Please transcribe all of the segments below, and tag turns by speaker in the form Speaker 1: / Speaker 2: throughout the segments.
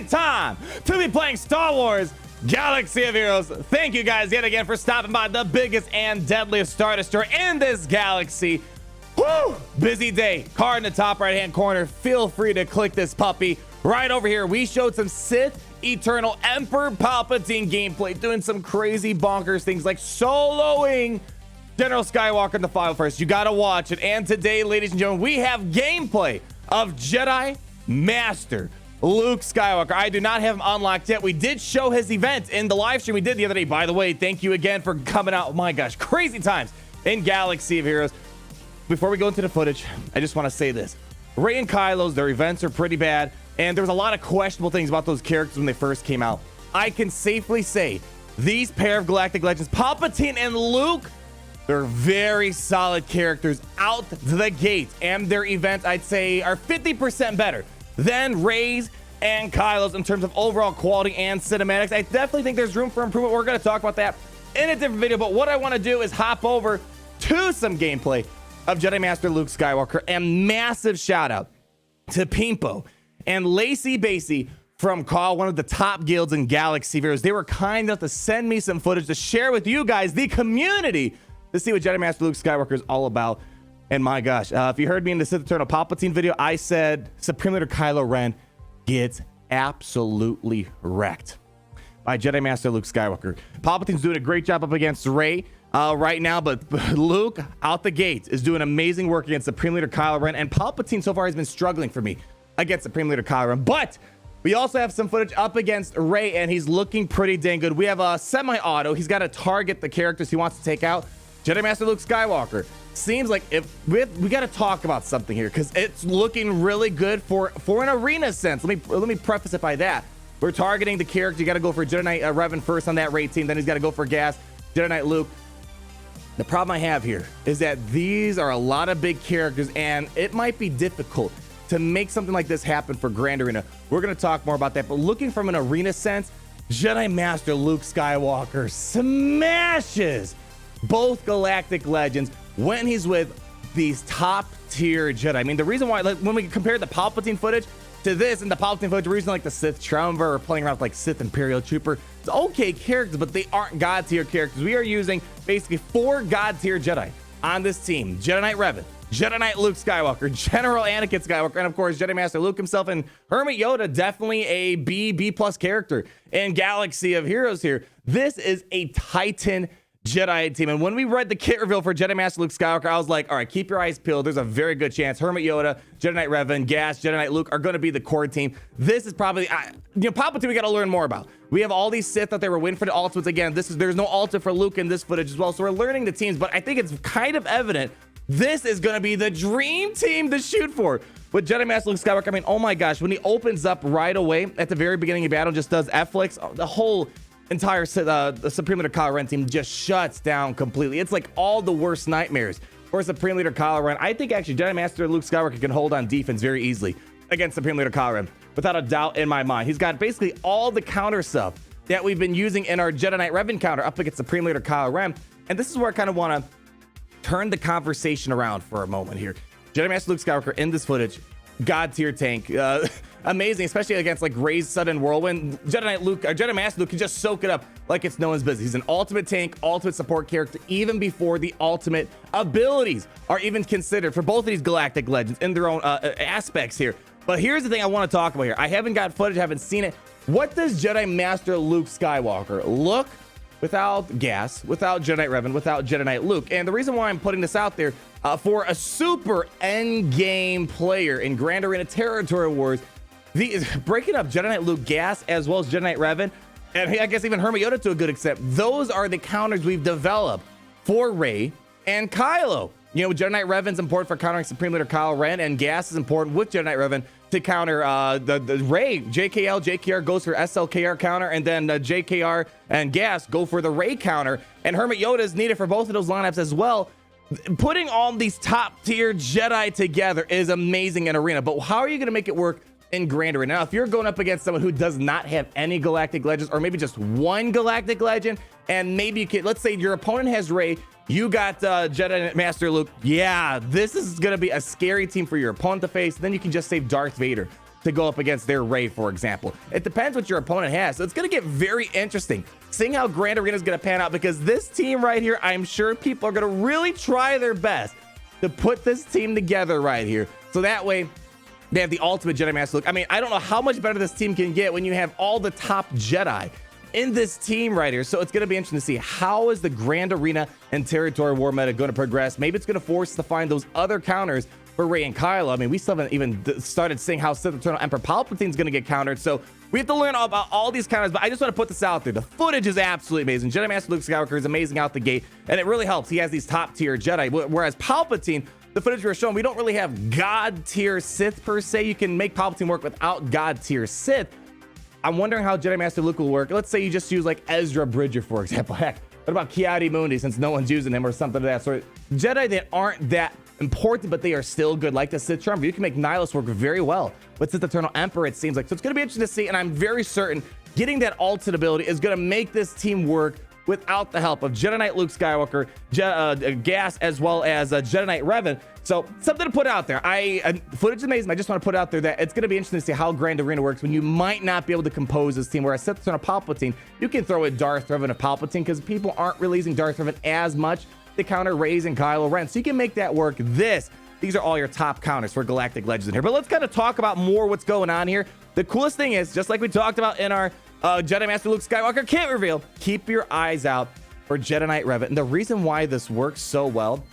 Speaker 1: Great time to be playing Star Wars Galaxy of Heroes. Thank you guys yet again for stopping by the biggest and deadliest Star Destroyer in this galaxy. Woo! Busy day. Card in the top right hand corner. Feel free to click this puppy. Right over here, we showed some Sith Eternal Emperor Palpatine gameplay, doing some crazy bonkers things like soloing General Skywalker in the final first. You gotta watch it. And today, ladies and gentlemen, we have gameplay of Jedi Master Luke Skywalker. I do not have him unlocked yet. We did show his event in the live stream we did the other day. By the way, thank you again for coming out. Oh my gosh, crazy times in Galaxy of Heroes. Before we go into the footage, I just want to say this. Rey and Kylo's, their events are pretty bad, and there was a lot of questionable things about those characters when they first came out. I can safely say these pair of Galactic Legends, Palpatine and Luke, they're very solid characters out the gate, and their events, I'd say, are 50% better than Rey's and Kylo's in terms of overall quality and cinematics. I definitely think there's room for improvement. We're going to talk about that in a different video, but what I want to do is hop over to some gameplay of Jedi Master Luke Skywalker, and massive shout out to Pimpo and Lacey Basie from Call, one of the top guilds in Galaxy of Heroes. They were kind enough to send me some footage to share with you guys, the community, to see what Jedi Master Luke Skywalker is all about. And my gosh, if you heard me in the Sith Eternal Palpatine video, I said Supreme Leader Kylo Ren gets absolutely wrecked by Jedi Master Luke Skywalker. Palpatine's doing a great job up against Rey right now, but Luke out the gate is doing amazing work against Supreme Leader Kylo Ren, and Palpatine so far has been struggling for me against Supreme Leader Kylo Ren. But we also have some footage up against Rey, and he's looking pretty dang good. We have a semi-auto. He's got to target the characters he wants to take out. Jedi Master Luke Skywalker seems like if we got to talk about something here, because it's looking really good for an arena sense. Let me preface it by that. We're targeting the character. You got to go for Jedi Knight Revan first on that Rey team. Then he's got to go for Gas, Jedi Knight Luke. The problem I have here is that these are a lot of big characters, and it might be difficult to make something like this happen for Grand Arena. We're going to talk more about that, but looking from an arena sense, Jedi Master Luke Skywalker smashes both Galactic Legends when he's with these top tier Jedi. I mean, the reason why, like, when we compare the Palpatine footage to this and the Palpatine footage, the reason like the Sith Triumvir or playing around with like Sith Imperial Trooper, it's okay characters, but they aren't God tier characters. We are using basically 4 God tier Jedi on this team: Jedi Knight Revan, Jedi Knight Luke Skywalker, General Anakin Skywalker, and of course Jedi Master Luke himself, and Hermit Yoda, definitely a B+ character in Galaxy of Heroes here. This is a Titan Jedi team, and when we read the kit reveal for Jedi Master Luke Skywalker, I was like, all right, keep your eyes peeled. There's a very good chance Hermit Yoda, Jedi Knight Revan, Gas, Jedi Knight Luke are going to be the core team. This is probably, Palpatine we got to learn more about. We have all these Sith that they were waiting for the ultimates. Again, there's no ultimate for Luke in this footage as well, so we're learning the teams, but I think it's kind of evident this is going to be the dream team to shoot for with Jedi Master Luke Skywalker. I mean, oh my gosh, when he opens up right away at the very beginning of battle, just does F-flicks, the whole entire the Supreme Leader Kylo Ren team just shuts down completely. It's like all the worst nightmares for Supreme Leader Kylo Ren. I think actually Jedi Master Luke Skywalker can hold on defense very easily against Supreme Leader Kylo Ren, without a doubt in my mind. He's got basically all the counter stuff that we've been using in our Jedi Knight Revan counter up against Supreme Leader Kylo Ren. And this is where I kind of want to turn the conversation around for a moment here. Jedi Master Luke Skywalker in this footage, God tier tank, amazing, especially against like Rey's sudden whirlwind. Jedi Master Luke can just soak it up like it's no one's business. He's an ultimate tank, ultimate support character, even before the ultimate abilities are even considered for both of these Galactic Legends in their own aspects here. But here's the thing I want to talk about here. I haven't got footage, haven't seen it. What does Jedi Master Luke Skywalker look without Gas, without Jedi Knight Revan, without Jedi Knight Luke? And the reason why I'm putting this out there, for a super endgame player in Grand Arena Territory Wars, breaking up Jedi Knight Luke, Gas, as well as Jedi Knight Revan, and I guess even Hermit Yoda to a good extent, those are the counters we've developed for Rey and Kylo. You know, Jedi Knight Revan's important for countering Supreme Leader Kylo Ren, and Gas is important with Jedi Knight Revan to counter the Rey. JKR goes for SLKR counter, and then JKR and Gas go for the Rey counter, and Hermit Yoda is needed for both of those lineups as well. Putting all these top tier Jedi together is amazing in Arena, but how are you going to make it work in Grand Arena? Now, if you're going up against someone who does not have any Galactic Legends, or maybe just one Galactic Legend, and maybe you can, let's say your opponent has Rey, you got Jedi Master Luke. Yeah, this is going to be a scary team for your opponent to face. Then you can just save Darth Vader to go up against their Rey, for example. It depends what your opponent has. So it's going to get very interesting seeing how Grand Arena is going to pan out, because this team right here, I'm sure people are going to really try their best to put this team together right here. So that way they have the ultimate Jedi Master Luke. I mean, I don't know how much better this team can get when you have all the top Jedi in this team right here. So it's going to be interesting to see how is the Grand Arena and Territory War meta going to progress. Maybe it's going to force us to find those other counters for Rey and Kylo. I mean, we still haven't even started seeing how Sith Eternal Emperor Palpatine is going to get countered. So we have to learn all about all these counters, but I just want to put this out there. The footage is absolutely amazing. Jedi Master Luke Skywalker is amazing out the gate, and it really helps. He has these top tier Jedi, whereas Palpatine, the footage we were showing, we don't really have god tier Sith per se. You can make Palpatine work without god tier Sith. I'm wondering how Jedi Master Luke will work. Let's say you just use like Ezra Bridger, for example. Heck, what about Ki-Adi-Mundi, since no one's using him, or something of that sort? Jedi that aren't that important, but they are still good, like the Sith Trumper. You can make Nihilus work very well with Sith Eternal Emperor, it seems like. So it's going to be interesting to see, and I'm very certain getting that ultimate ability is going to make this team work without the help of Jedi Knight Luke Skywalker, Gas, as well as Jedi Knight Revan. So something to put out there. Footage is amazing. I just want to put out there that it's going to be interesting to see how Grand Arena works when you might not be able to compose this team. Whereas Sith Eternal Palpatine, you can throw in Darth Revan and Palpatine, because people aren't really using Darth Revan as much to counter Rey and Kylo Ren. So you can make that work. These are all your top counters for Galactic Legends in here. But let's kind of talk about more what's going on here. The coolest thing is, just like we talked about in our Jedi Master Luke Skywalker kit reveal, keep your eyes out for Jedi Knight Revan. And the reason why this works so well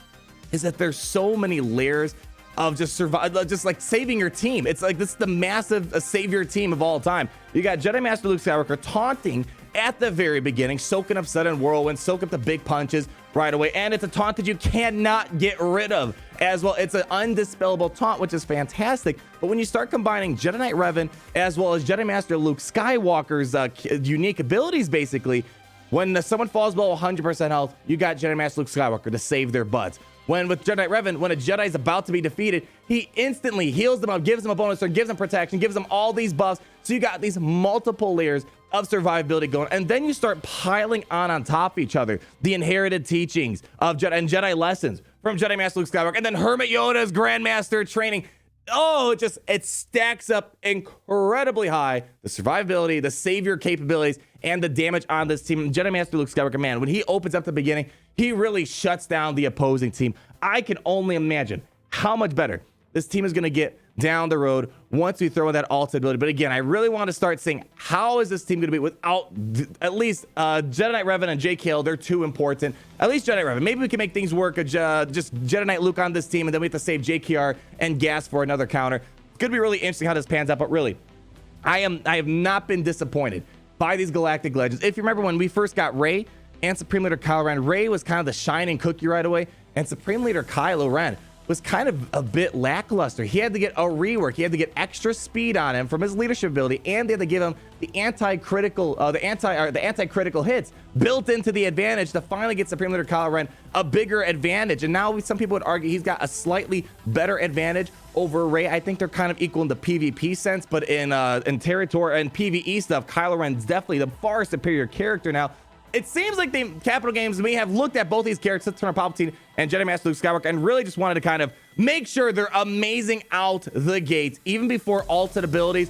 Speaker 1: is that there's so many layers of just like saving your team. It's like this is the massive savior team of all time. You got Jedi Master Luke Skywalker taunting at the very beginning, soaking up sudden whirlwind, soak up the big punches right away, and it's a taunt that you cannot get rid of as well. It's an undispellable taunt, which is fantastic. But when you start combining Jedi Knight Revan as well as Jedi Master Luke Skywalker's unique abilities, basically, when someone falls below 100% health, you got Jedi Master Luke Skywalker to save their butts. When with Jedi Knight Revan, when a Jedi is about to be defeated, he instantly heals them up, gives them a bonus turn, gives them protection, gives them all these buffs. So you got these multiple layers of survivability going, and then you start piling on top of each other the inherited teachings of Jedi and Jedi lessons from Jedi Master Luke Skywalker, and then Hermit Yoda's Grandmaster training. Oh, it stacks up incredibly high. The survivability, the savior capabilities, and the damage on this team. Jedi Master Luke Skywalker, man, when he opens up the beginning, he really shuts down the opposing team. I can only imagine how much better this team is going to get down the road once we throw in that ultimate ability. But again, I really want to start seeing how is this team going to be without at least Jedi Knight Revan and JKL. They're too important. At least Jedi Knight Revan. Maybe we can make things work. Just Jedi Knight Luke on this team, and then we have to save JKR and Gas for another counter. It's going to be really interesting how this pans out. But really, I have not been disappointed by these Galactic Legends. If you remember when we first got Rey and Supreme Leader Kylo Ren, Rey was kind of the shining cookie right away, and Supreme Leader Kylo Ren was kind of a bit lackluster. He had to get a rework. He had to get extra speed on him from his leadership ability, and they had to give him the anti-critical hits built into the advantage to finally get Supreme Leader Kylo Ren a bigger advantage. And now some people would argue he's got a slightly better advantage over Rey. I think they're kind of equal in the PvP sense, but in territory and PvE stuff, Kylo Ren's definitely the far superior character now. It seems like Capital Games may have looked at both these characters, Eternal Palpatine and Jedi Master Luke Skywalker, and really just wanted to kind of make sure they're amazing out the gates. Even before ultimate abilities,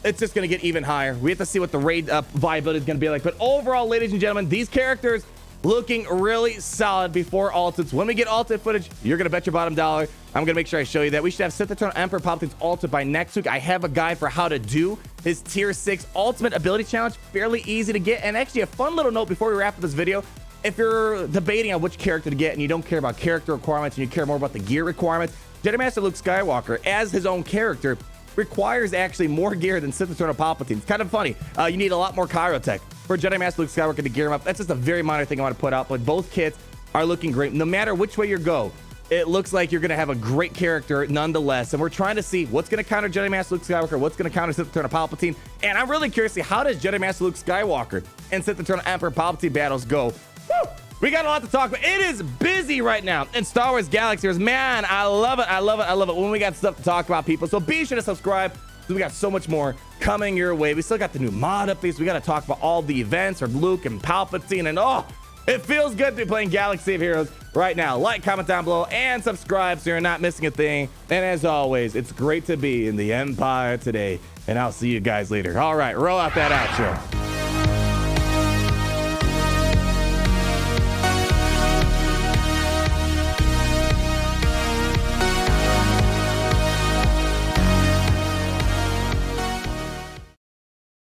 Speaker 1: it's just going to get even higher. We have to see what the raid viability is going to be like. But overall, ladies and gentlemen, these characters looking really solid before ultimates. When we get ultimate footage, you're going to bet your bottom dollar I'm going to make sure I show you that. We should have Sith Eternal Emperor Palpatine's ultimate by next week. I have a guide for how to do his tier 6 ultimate ability challenge. Fairly easy to get. And actually a fun little note before we wrap up this video. If you're debating on which character to get and you don't care about character requirements and you care more about the gear requirements, Jedi Master Luke Skywalker, as his own character, requires actually more gear than Sith Eternal Palpatine. It's kind of funny. You need a lot more Chirotech for Jedi Master Luke Skywalker to gear him up. That's just a very minor thing I want to put out, but both kits are looking great. No matter which way you go, it looks like you're going to have a great character nonetheless. And we're trying to see what's going to counter Jedi Master Luke Skywalker, what's going to counter Sith Eternal Palpatine. And I'm really curious to see how does Jedi Master Luke Skywalker and Sith Eternal Emperor Palpatine battles go. Woo! We got a lot to talk about. It is busy right now in Star Wars Galaxy. Man, I love it. I love it. I love it when we got stuff to talk about, people. So be sure to subscribe. We got so much more coming your way. We still got the new mod updates. We got to talk about all the events of Luke and Palpatine and It feels good to be playing Galaxy of Heroes right now. Like, comment down below, and subscribe so you're not missing a thing. And as always, it's great to be in the Empire today. And I'll see you guys later. All right, roll out that outro.